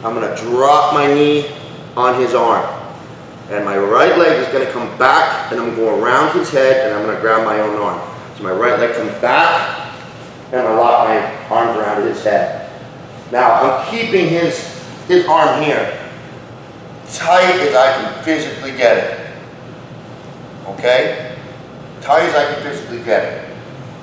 I'm gonna drop my knee on his arm. And my right leg is gonna come back, and I'm gonna go around his head, and I'm gonna grab my own arm. So my right leg comes back, and I lock my arms around his head. Now I'm keeping his arm here, tight as I can physically get it. Okay? Tight as I can physically get it.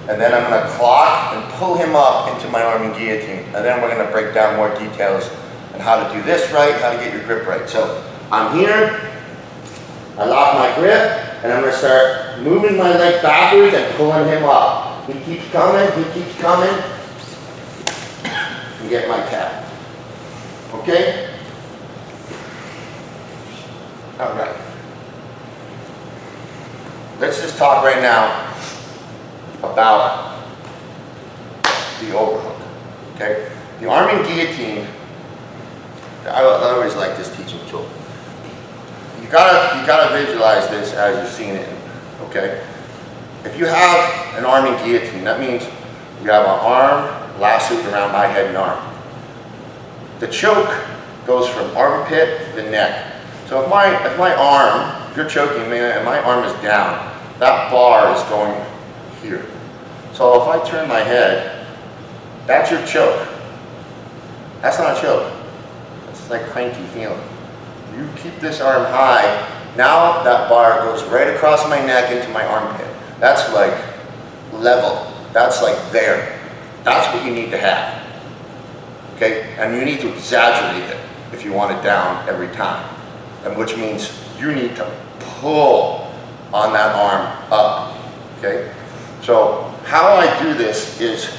And then I'm gonna clock and pull him up into my arm and guillotine. And then we're gonna break down more details on how to do this right, how to get your grip right. So I'm here, I lock my grip, and I'm gonna start moving my leg backwards and pulling him up. He keeps coming, and get my tap. Okay? All right. Let's just talk right now about the overhook. Okay? The arm and guillotine, I always like this teaching tool. You gotta visualize this as you're seeing it. Okay? If you have an arm and guillotine, that means you have an arm lassoed around my head and arm. The choke goes from armpit to the neck. So if my arm, if you're choking me and my arm is down, that bar is going here. So if I turn my head, that's your choke. That's not a choke. It's like cranky feeling. You keep this arm high, now that bar goes right across my neck into my armpit. That's like level. That's like there. That's what you need to have. Okay? And you need to exaggerate it if you want it down every time. And which means you need to pull on that arm up. Okay? So how I do this is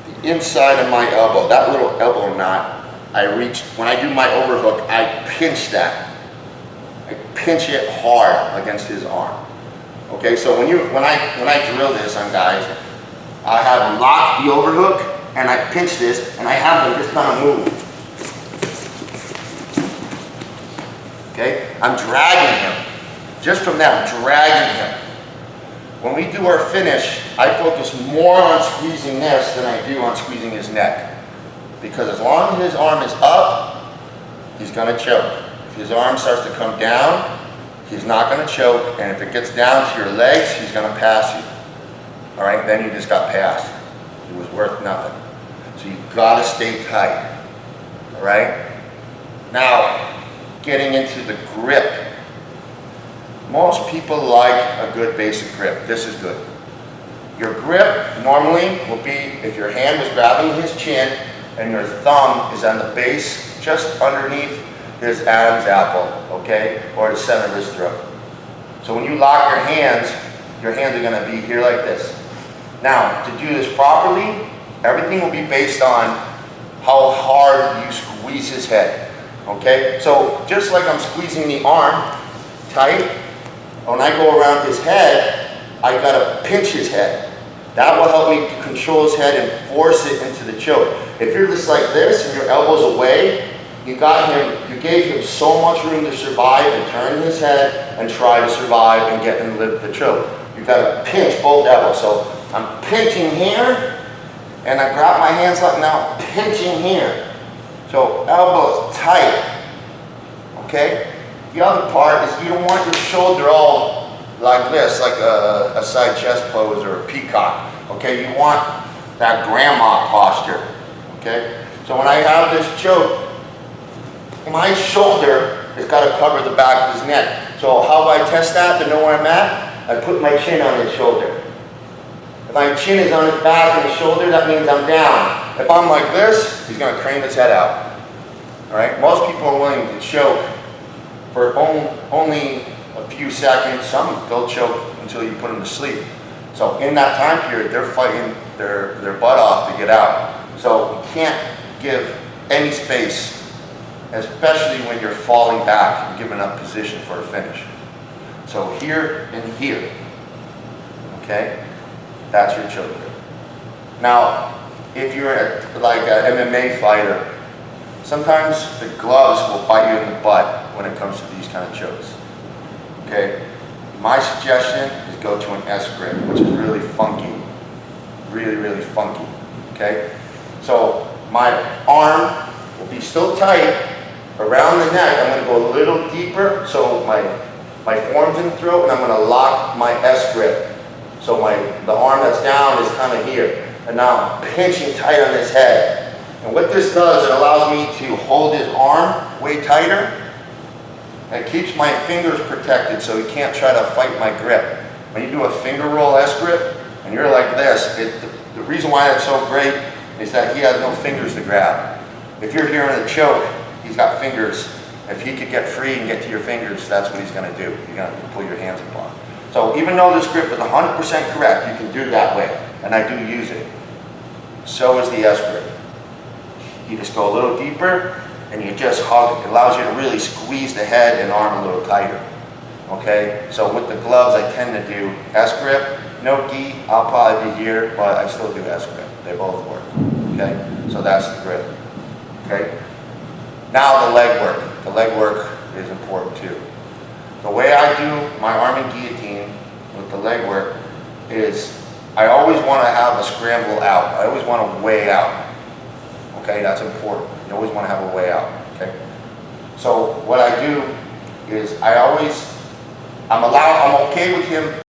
the inside of my elbow, that little elbow knot, I reach, when I do my overhook, I pinch that. I pinch it hard against his arm. Okay, so when I drill this on guys, I have them lock the overhook and I pinch this and I have them just kind of move. Okay, I'm dragging him. Just from that, I'm dragging him. When we do our finish, I focus more on squeezing this than I do on squeezing his neck. Because as long as his arm is up, he's going to choke. If his arm starts to come down, he's not going to choke. And if it gets down to your legs, he's going to pass you. All right, then you just got passed. It was worth nothing. So you've got to stay tight. All right? Now, getting into the grip. Most people like a good basic grip. This is good. Your grip normally will be if your hand was grabbing his chin and your thumb is on the base just underneath his Adam's apple, okay, or the center of his throat. So when you lock your hands are going to be here like this. Now, to do this properly, everything will be based on how hard you squeeze his head, okay? So just like I'm squeezing the arm tight, when I go around his head, I got to pinch his head. That will help me to control his head and force it into the choke. If you're just like this and your elbow's away, you gave him so much room to survive and turn his head and try to survive and get and lift the choke. You've got to pinch both elbows. So I'm pinching here, and I grab my hands like now, pinching here. So elbows tight, okay? The other part is you don't want your shoulder all like this, like a side chest pose or a peacock, okay? You want that grandma posture, okay? So when I have this choke, my shoulder has got to cover the back of his neck. So how do I test that to know where I'm at? I put my chin on his shoulder. If my chin is on his back and his shoulder, that means I'm down. If I'm like this, he's going to crane his head out. All right? Most people are willing to choke for only a few seconds. Some they'll choke until you put them to sleep. So in that time period, they're fighting their butt off to get out. So you can't give any space, especially when you're falling back and giving up position for a finish. So here and here, okay, that's your choke grip. Now, if you're like an MMA fighter, sometimes the gloves will bite you in the butt when it comes to these kind of chokes. Okay, my suggestion is go to an S grip, which is really funky, really funky. Okay, so my arm If he's still tight around the neck, I'm gonna go a little deeper, so my forearm's in the throat, and I'm gonna lock my S grip. So the arm that's down is kind of here. And now I'm pinching tight on his head. And what this does, it allows me to hold his arm way tighter. And it keeps my fingers protected so he can't try to fight my grip. When you do a finger roll S grip, and you're like this, the reason why that's so great is that he has no fingers to grab. If you're here in a choke, he's got fingers. If he could get free and get to your fingers, that's what he's gonna do. You're gonna pull your hands apart. So even though this grip is 100% correct, you can do it that way, and I do use it. So is the S grip. You just go a little deeper, and you just hug. It allows you to really squeeze the head and arm a little tighter. Okay? So with the gloves, I tend to do S grip. No gi, I'll probably be here, but I still do S grip. They both work. Okay? So that's the grip. Okay? Now the leg work. The leg work is important too. The way I do my arm and guillotine with the leg work is I always want to have a scramble out. I always want a way out. Okay, that's important. You always want to have a way out. Okay. So what I do is I'm okay with him